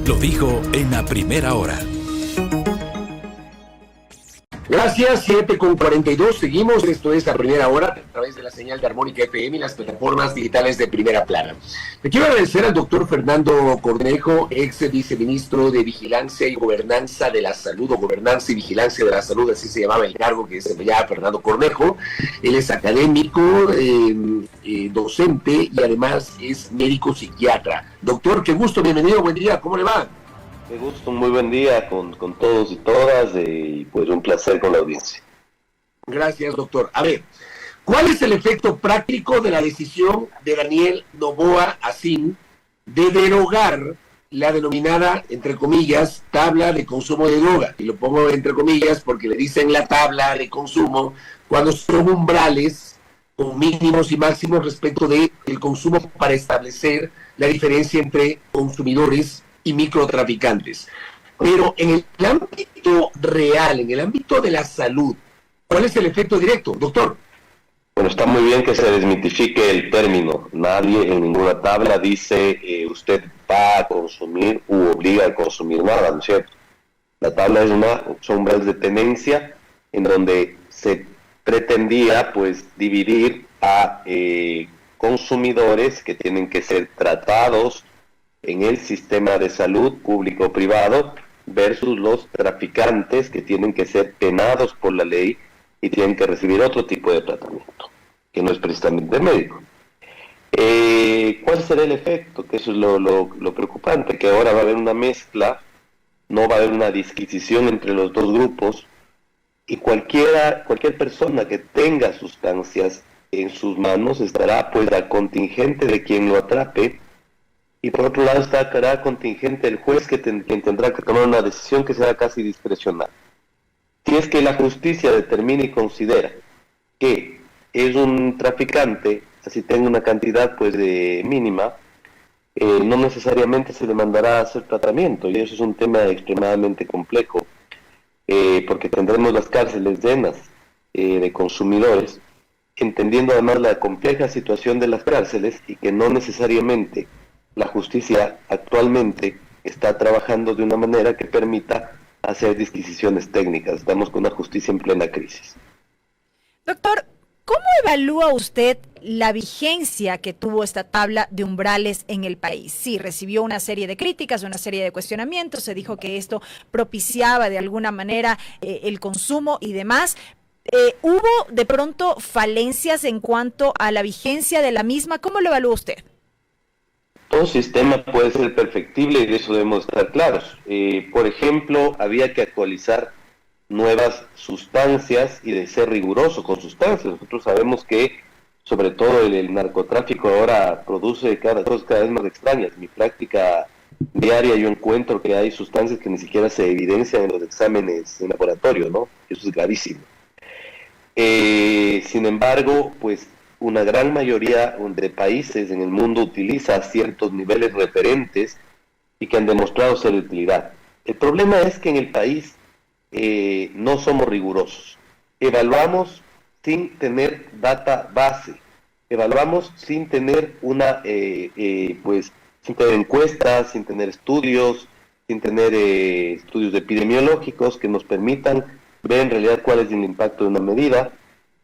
Lo dijo en la primera hora. Gracias, 7:42. Seguimos, esto es La Primera Hora, a través de la señal de Armónica FM y las plataformas digitales de Primera Plana. Le quiero agradecer al doctor Fernando Cornejo, ex viceministro de Vigilancia y Gobernanza de la Salud, o Gobernanza y Vigilancia de la Salud, así se llamaba el cargo que desempeñaba Fernando Cornejo. Él es académico, docente y además es médico psiquiatra. Doctor, qué gusto, bienvenido, buen día, ¿cómo le va? Me gusta, un muy buen día con todos y todas y pues un placer con la audiencia. Gracias, doctor. A ver, ¿cuál es el efecto práctico de la decisión de Daniel Noboa Asín de derogar la denominada, entre comillas, tabla de consumo de droga? Y lo pongo entre comillas porque le dicen la tabla de consumo cuando son umbrales con mínimos y máximos respecto del consumo para establecer la diferencia entre consumidores y microtraficantes. Pero en el ámbito real, en el ámbito de la salud, ¿cuál es el efecto directo, doctor? Bueno, está muy bien que se desmitifique el término. Nadie en ninguna tabla dice usted va a consumir u obliga a consumir nada, ¿no es cierto? La tabla son umbrales de tenencia en donde se pretendía pues dividir a consumidores que tienen que ser tratados en el sistema de salud público o privado versus los traficantes que tienen que ser penados por la ley y tienen que recibir otro tipo de tratamiento, que no es precisamente médico. ¿Cuál será el efecto? Que eso es lo preocupante, que ahora va a haber una mezcla, no va a haber una disquisición entre los dos grupos y cualquier persona que tenga sustancias en sus manos estará pues al contingente de quien lo atrape. Y por otro lado estará contingente el juez quien tendrá que tomar una decisión que será casi discrecional. Si es que la justicia determina y considera que es un traficante, así tenga una cantidad pues mínima, no necesariamente se le mandará a hacer tratamiento, y eso es un tema extremadamente complejo, porque tendremos las cárceles llenas de consumidores, entendiendo además la compleja situación de las cárceles y que no necesariamente la justicia actualmente está trabajando de una manera que permita hacer disquisiciones técnicas. Estamos con una justicia en plena crisis. Doctor, ¿cómo evalúa usted la vigencia que tuvo esta tabla de umbrales en el país? Sí, recibió una serie de críticas, una serie de cuestionamientos, se dijo que esto propiciaba de alguna manera el consumo y demás. ¿Hubo de pronto falencias en cuanto a la vigencia de la misma? ¿Cómo lo evalúa usted? Todo sistema puede ser perfectible y de eso debemos estar claros. Por ejemplo, había que actualizar nuevas sustancias y de ser riguroso con sustancias. Nosotros sabemos que, sobre todo el narcotráfico ahora produce cosas cada vez más extrañas. En mi práctica diaria yo encuentro que hay sustancias que ni siquiera se evidencian en los exámenes en laboratorio, ¿no? Eso es gravísimo. Sin embargo, pues una gran mayoría de países en el mundo utiliza ciertos niveles referentes y que han demostrado ser de utilidad. El problema es que en el país no somos rigurosos. Evaluamos sin tener data base, evaluamos sin tener sin tener encuestas, sin tener estudios, sin tener estudios epidemiológicos que nos permitan ver en realidad cuál es el impacto de una medida.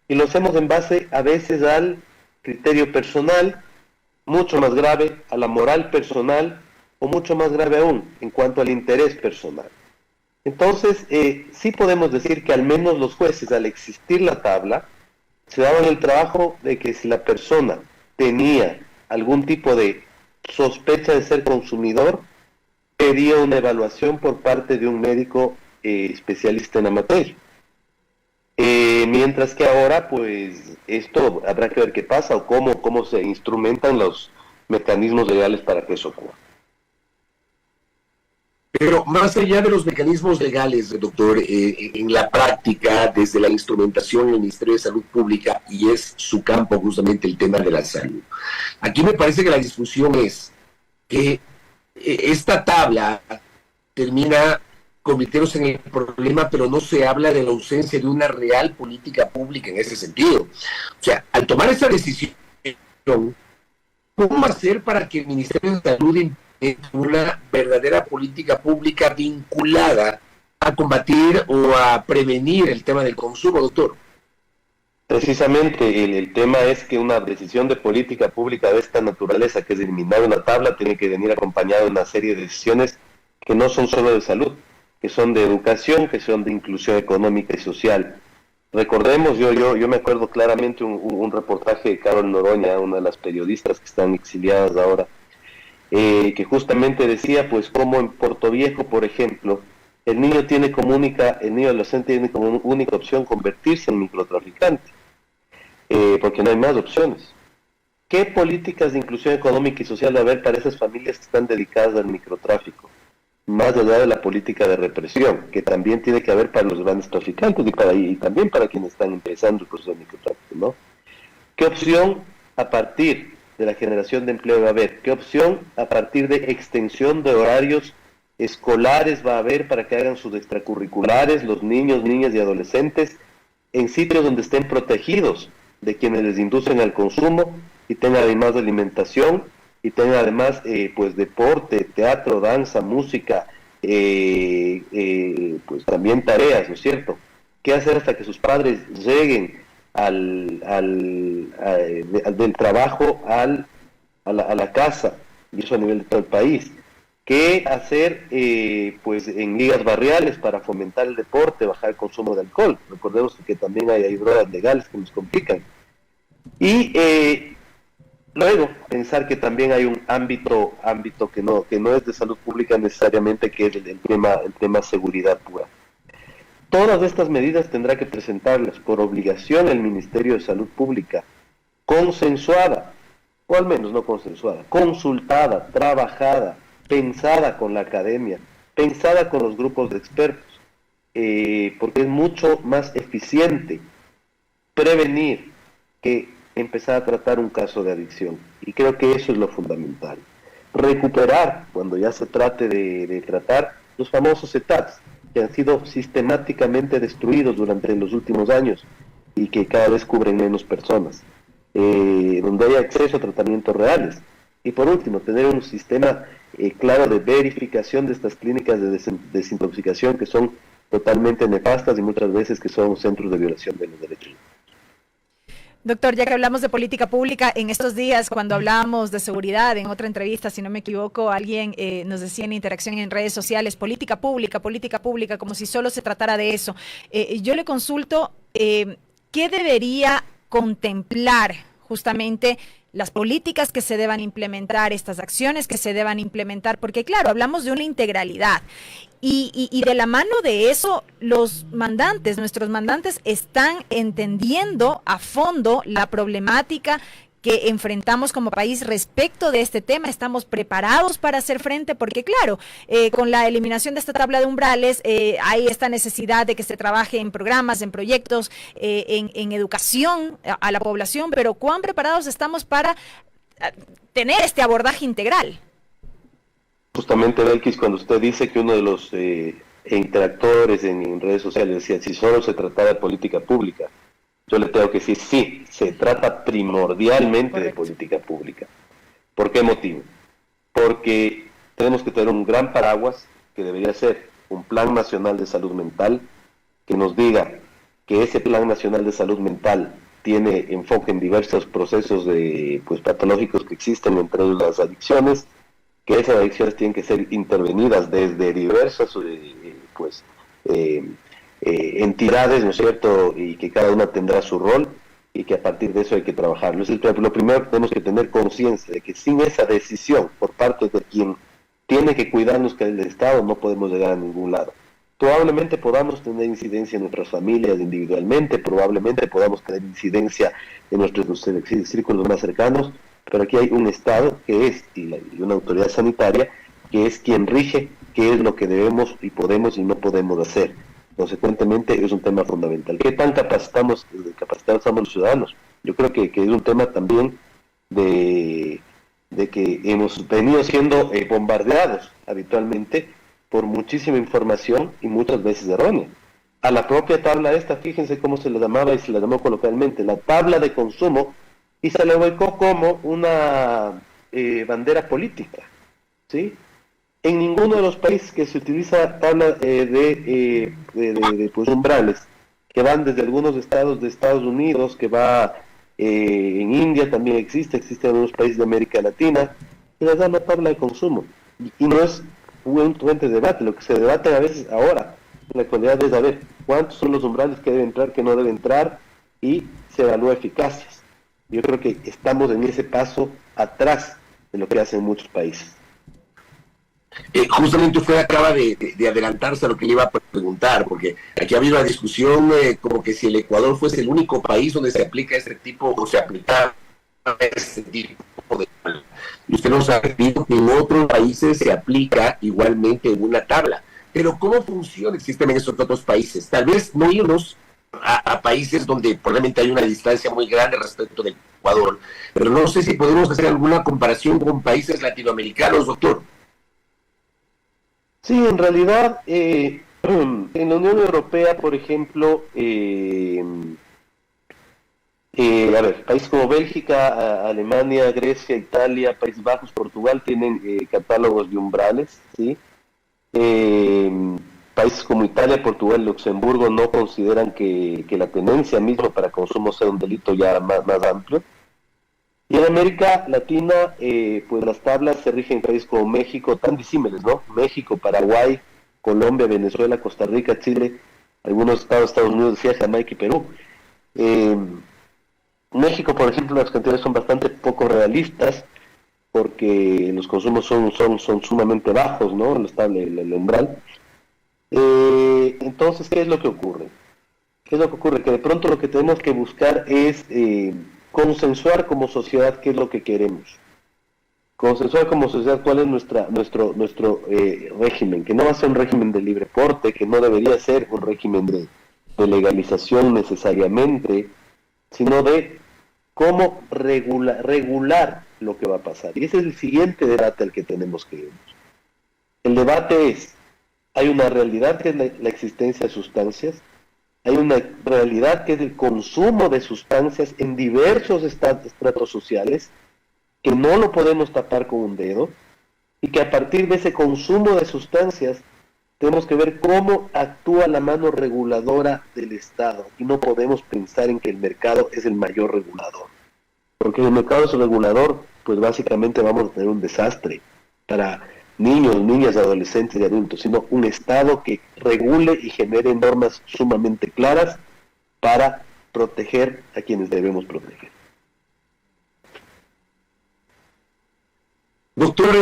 Y lo hacemos en base a veces al criterio personal, mucho más grave, a la moral personal, o mucho más grave aún, en cuanto al interés personal. Entonces, sí podemos decir que al menos los jueces, al existir la tabla, se daban el trabajo de que si la persona tenía algún tipo de sospecha de ser consumidor, pedía una evaluación por parte de un médico especialista en la materia. Mientras que ahora, pues, esto habrá que ver qué pasa o cómo se instrumentan los mecanismos legales para que eso ocurra. Pero más allá de los mecanismos legales, doctor, en la práctica, desde la instrumentación del Ministerio de Salud Pública, y es su campo justamente el tema de la salud. Aquí me parece que la discusión es que esta tabla termina convirtiéndose en el problema, pero no se habla de la ausencia de una real política pública en ese sentido. O sea, al tomar esa decisión, ¿cómo hacer para que el Ministerio de Salud una verdadera política pública vinculada a combatir o a prevenir el tema del consumo, doctor? Precisamente el tema es que una decisión de política pública de esta naturaleza, que es eliminar una tabla, tiene que venir acompañada de una serie de decisiones que no son solo de salud, que son de educación, que son de inclusión económica y social. Recordemos, yo me acuerdo claramente un reportaje de Carol Noroña, una de las periodistas que están exiliadas ahora, que justamente decía pues cómo en Puerto Viejo, por ejemplo, el niño adolescente tiene como única opción convertirse en microtraficante, porque no hay más opciones. ¿Qué políticas de inclusión económica y social va a haber para esas familias que están dedicadas al microtráfico? Más allá de la política de represión, que también tiene que haber para los grandes traficantes y también para quienes están empezando el proceso de microtráfico, ¿no? ¿Qué opción a partir de la generación de empleo va a haber? ¿Qué opción a partir de extensión de horarios escolares va a haber para que hagan sus extracurriculares los niños, niñas y adolescentes en sitios donde estén protegidos de quienes les inducen al consumo y tengan además de alimentación y tengan además pues deporte, teatro, danza, música, pues también tareas, ¿no es cierto? ¿Qué hacer hasta que sus padres lleguen del trabajo a la casa? Y eso a nivel de todo el país. ¿Qué hacer pues en ligas barriales para fomentar el deporte, bajar el consumo de alcohol? Recordemos que también hay drogas legales que nos complican. Y luego pensar que también hay un ámbito que no es de salud pública necesariamente, que es el tema seguridad pura. Todas estas medidas tendrá que presentarlas por obligación el Ministerio de Salud Pública, consensuada, o al menos no consensuada, consultada, trabajada, pensada con la academia, pensada con los grupos de expertos, porque es mucho más eficiente prevenir que empezar a tratar un caso de adicción. Y creo que eso es lo fundamental. Recuperar, cuando ya se trate de tratar, los famosos ETADS, que han sido sistemáticamente destruidos durante los últimos años y que cada vez cubren menos personas, donde haya acceso a tratamientos reales. Y por último, tener un sistema claro de verificación de estas clínicas de desintoxicación que son totalmente nefastas y muchas veces que son centros de violación de los derechos. Doctor, ya que hablamos de política pública, en estos días cuando hablábamos de seguridad, en otra entrevista, si no me equivoco, alguien nos decía en interacción en redes sociales, política pública, como si solo se tratara de eso. Yo le consulto, ¿qué debería contemplar justamente las políticas que se deban implementar, estas acciones que se deban implementar? Porque claro, hablamos de una integralidad. Y de la mano de eso, nuestros mandantes están entendiendo a fondo la problemática que enfrentamos como país respecto de este tema. Estamos preparados para hacer frente, porque claro, con la eliminación de esta tabla de umbrales, hay esta necesidad de que se trabaje en programas, en proyectos, en educación a la población, pero ¿cuán preparados estamos para tener este abordaje integral? Justamente, Belkis, cuando usted dice que uno de los interactores en redes sociales decía, si solo se tratara de política pública, yo le tengo que decir, sí, se trata primordialmente Correcto. de política pública. ¿Por qué motivo? Porque tenemos que tener un gran paraguas, que debería ser un Plan Nacional de Salud Mental, que nos diga que ese Plan Nacional de Salud Mental tiene enfoque en diversos procesos patológicos que existen, entre ellos las adicciones, que esas adicciones tienen que ser intervenidas desde diversas entidades, ¿no es cierto?, y que cada una tendrá su rol y que a partir de eso hay que trabajarlo. Lo primero que tenemos que tener conciencia de que sin esa decisión por parte de quien tiene que cuidarnos, que es el Estado, no podemos llegar a ningún lado. Probablemente podamos tener incidencia en nuestras familias individualmente, probablemente podamos tener incidencia en nuestros círculos más cercanos, pero aquí hay un Estado que es, y una autoridad sanitaria, que es quien rige qué es lo que debemos y podemos y no podemos hacer. Consecuentemente, es un tema fundamental. ¿Qué tan capacitados estamos los ciudadanos? Yo creo que es un tema también de que hemos venido siendo bombardeados habitualmente por muchísima información y muchas veces errónea. A la propia tabla esta, fíjense cómo se le llamaba y se le llamó coloquialmente, la tabla de consumo, y se le ubicó como una bandera política. ¿sí? En ninguno de los países que se utiliza tabla pues, umbrales, que van desde algunos estados de Estados Unidos, que va en India también existe en algunos países de América Latina, que les da una tabla de consumo. Y no es un fuente de debate, lo que se debate a veces ahora, en la actualidad, es saber cuántos son los umbrales que deben entrar, que no deben entrar, y se evalúa eficacias. Yo creo que estamos en ese paso atrás de lo que hacen muchos países. Justamente usted acaba de adelantarse a lo que le iba a preguntar, porque aquí ha habido una discusión como que si el Ecuador fuese el único país donde se aplica este tipo, o se aplica este tipo de... Y usted nos ha dicho que en otros países se aplica igualmente una tabla. Pero ¿cómo funciona el sistema en esos otros países? Tal vez no irnos a países donde probablemente hay una distancia muy grande respecto del Ecuador, pero no sé si podemos hacer alguna comparación con países latinoamericanos, doctor. Sí, en realidad, en la Unión Europea, por ejemplo, países como Bélgica, Alemania, Grecia, Italia, Países Bajos, Portugal tienen catálogos de umbrales, ¿sí? Países como Italia, Portugal y Luxemburgo no consideran que la tenencia misma para consumo sea un delito ya más amplio. Y en América Latina, pues las tablas se rigen en países como México, tan disímiles, ¿no? México, Paraguay, Colombia, Venezuela, Costa Rica, Chile, algunos estados, Estados Unidos, decía Jamaica y Perú. México, por ejemplo, las cantidades son bastante poco realistas, porque los consumos son sumamente bajos, ¿no? El umbral. Entonces, ¿qué es lo que ocurre? Que de pronto lo que tenemos que buscar es consensuar como sociedad qué es lo que queremos. Consensuar como sociedad cuál es nuestro régimen, que no va a ser un régimen de libre porte, que no debería ser un régimen de legalización necesariamente, sino de cómo regular lo que va a pasar. Y ese es el siguiente debate al que tenemos que ir. El debate es, hay una realidad que es la existencia de sustancias, hay una realidad que es el consumo de sustancias en diversos estratos sociales, que no lo podemos tapar con un dedo, y que a partir de ese consumo de sustancias tenemos que ver cómo actúa la mano reguladora del Estado, y no podemos pensar en que el mercado es el mayor regulador, porque el mercado es el regulador, pues básicamente vamos a tener un desastre para niños, niñas, adolescentes y adultos, sino un Estado que regule y genere normas sumamente claras para proteger a quienes debemos proteger. Doctor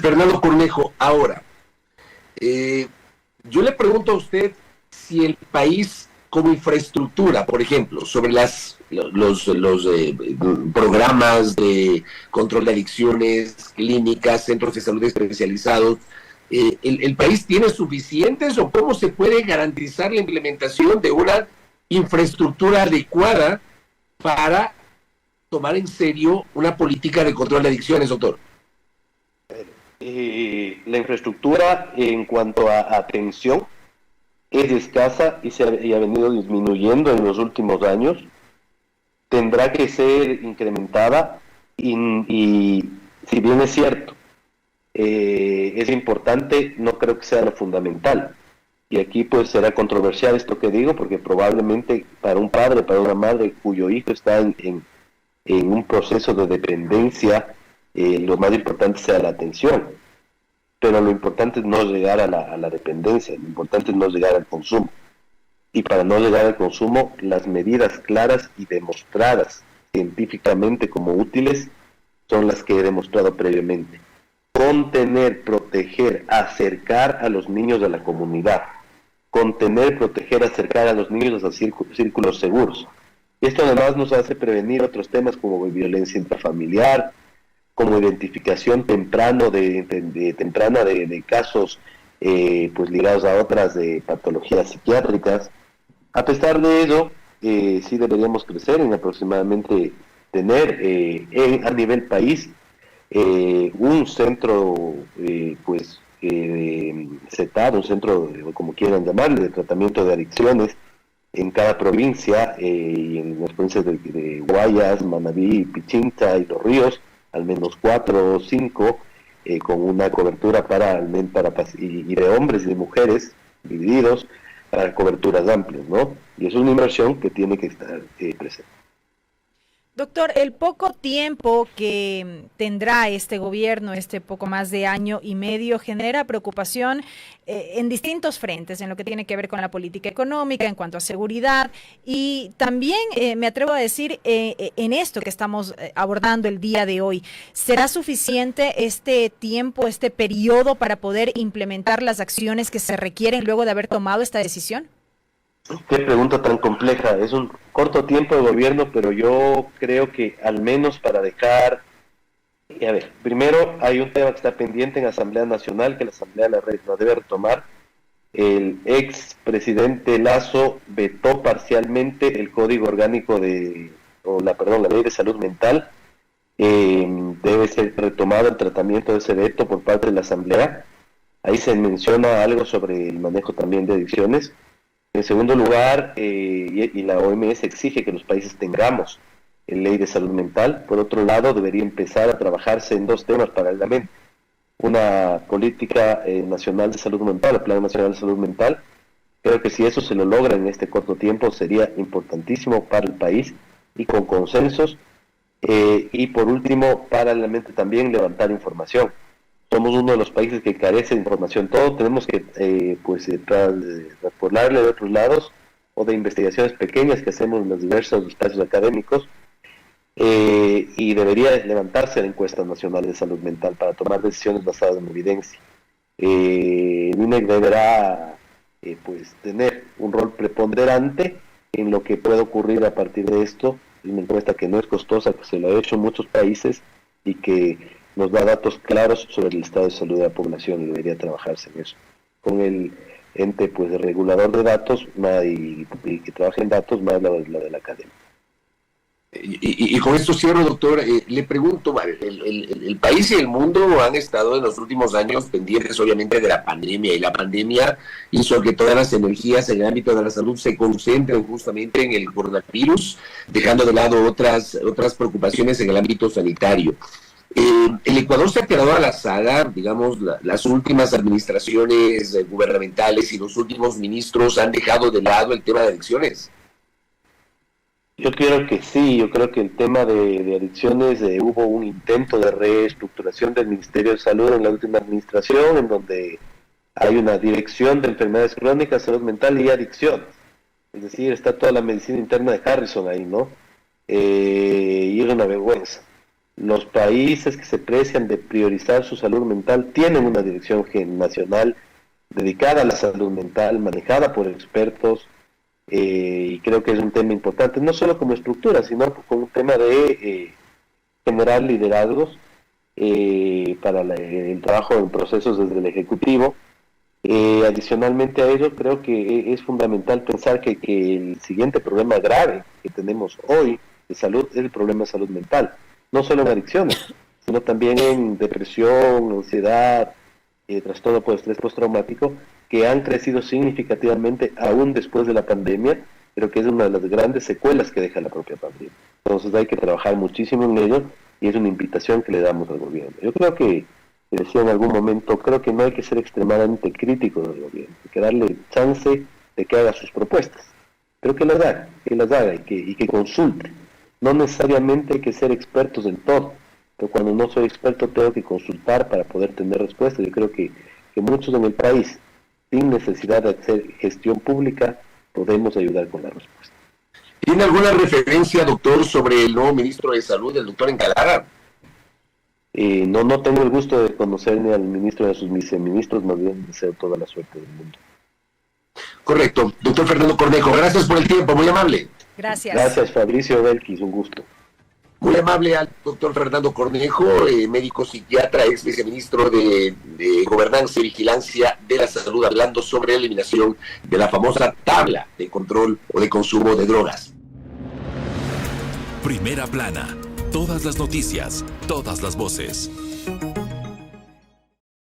Fernando Cornejo, ahora, yo le pregunto a usted si el país como infraestructura, por ejemplo, sobre los programas de control de adicciones, clínicas, centros de salud especializados, ¿el país tiene suficientes o cómo se puede garantizar la implementación de una infraestructura adecuada para tomar en serio una política de control de adicciones, doctor? La infraestructura en cuanto a atención es escasa y ha venido disminuyendo en los últimos años. Tendrá que ser incrementada y si bien es cierto, es importante, no creo que sea lo fundamental. Y aquí pues será controversial esto que digo, porque probablemente para un padre, para una madre cuyo hijo está en un proceso de dependencia, lo más importante sea la atención. Pero lo importante es no llegar a la dependencia, lo importante es no llegar al consumo. Y para no llegar al consumo, las medidas claras y demostradas científicamente como útiles son las que he demostrado previamente. Contener, proteger, acercar a los niños a la comunidad. Contener, proteger, acercar a los niños a círculos seguros. Y esto además nos hace prevenir otros temas como violencia intrafamiliar, como identificación temprana de casos pues ligados a otras de patologías psiquiátricas. A pesar de ello, sí deberíamos crecer en aproximadamente tener a nivel país un centro CETAD, un centro, como quieran llamarle, de tratamiento de adicciones en cada provincia, y en las provincias de Guayas, Manabí, Pichincha y Los Ríos, al menos 4 o 5, con una cobertura y de hombres y de mujeres divididos para coberturas amplias, ¿no? Y es una inversión que tiene que estar presente. Doctor, el poco tiempo que tendrá este gobierno, este poco más de año y medio, genera preocupación en distintos frentes, en lo que tiene que ver con la política económica, en cuanto a seguridad, y también me atrevo a decir en esto que estamos abordando el día de hoy. ¿Será suficiente este tiempo, este periodo para poder implementar las acciones que se requieren luego de haber tomado esta decisión? Qué pregunta tan compleja. Es un corto tiempo de gobierno, pero yo creo que al menos para dejar... A ver, primero hay un tema que está pendiente en Asamblea Nacional, que la Asamblea la debe retomar. El ex presidente Lasso vetó parcialmente el Código Orgánico la Ley de Salud Mental. Debe ser retomado el tratamiento de ese veto por parte de la Asamblea. Ahí se menciona algo sobre el manejo también de adicciones. En segundo lugar, y la OMS exige que los países tengamos ley de salud mental. Por otro lado, debería empezar a trabajarse en dos temas paralelamente. Una política nacional de salud mental, el Plan Nacional de Salud Mental. Creo que si eso se lo logra en este corto tiempo sería importantísimo para el país y con consensos. Y por último, paralelamente también levantar información. Somos uno de los países que carece de información. Todos tenemos que transportarle de otros lados o de investigaciones pequeñas que hacemos en los diversos espacios académicos, y debería levantarse la encuesta nacional de salud mental para tomar decisiones basadas en evidencia. El INEC deberá tener un rol preponderante en lo que puede ocurrir a partir de esto. Una encuesta que no es costosa, que se lo ha hecho en muchos países y que nos da datos claros sobre el estado de salud de la población, y debería trabajarse en eso. Con el ente regulador de datos y que trabaje en datos más la de la academia. Y con esto cierro, doctor. Le pregunto, el país y el mundo han estado en los últimos años pendientes obviamente de la pandemia, y la pandemia hizo que todas las energías en el ámbito de la salud se concentren justamente en el coronavirus, dejando de lado otras preocupaciones en el ámbito sanitario. El Ecuador se ha quedado a la saga, digamos, las últimas administraciones gubernamentales y los últimos ministros han dejado de lado el tema de adicciones. Yo creo que sí, yo creo que el tema de adicciones, hubo un intento de reestructuración del Ministerio de Salud en la última administración, en donde hay una dirección de enfermedades crónicas, salud mental y adicciones. Es decir, está toda la medicina interna de Harrison ahí, ¿no? Y es una vergüenza. Los países que se precian de priorizar su salud mental tienen una dirección nacional dedicada a la salud mental, manejada por expertos, y creo que es un tema importante, no solo como estructura, sino como un tema de generar liderazgos para el trabajo en procesos desde el Ejecutivo. Adicionalmente a ello, creo que es fundamental pensar que el siguiente problema grave que tenemos hoy de salud es el problema de salud mental. No solo en adicciones, sino también en depresión, ansiedad, trastorno por estrés postraumático, que han crecido significativamente aún después de la pandemia, pero que es una de las grandes secuelas que deja la propia pandemia. Entonces hay que trabajar muchísimo en ello, y es una invitación que le damos al gobierno. Yo creo que, decía en algún momento, creo que no hay que ser extremadamente crítico del gobierno, hay que darle chance de que haga sus propuestas, pero que las haga y que consulte. No necesariamente hay que ser expertos en todo, pero cuando no soy experto tengo que consultar para poder tener respuestas. Yo creo que muchos en el país, sin necesidad de hacer gestión pública, podemos ayudar con la respuesta. ¿Tiene alguna referencia, doctor, sobre el nuevo ministro de Salud, el doctor Encalada? No tengo el gusto de conocer ni al ministro ni a sus viceministros, más bien deseo toda la suerte del mundo. Correcto. Doctor Fernando Cornejo, gracias por el tiempo, muy amable. Gracias. Gracias, Fabricio Belkis, un gusto. Muy amable al doctor Fernando Cornejo, médico psiquiatra, ex viceministro de Gobernanza y Vigilancia de la Salud, hablando sobre la eliminación de la famosa tabla de control o de consumo de drogas. Primera plana. Todas las noticias, todas las voces.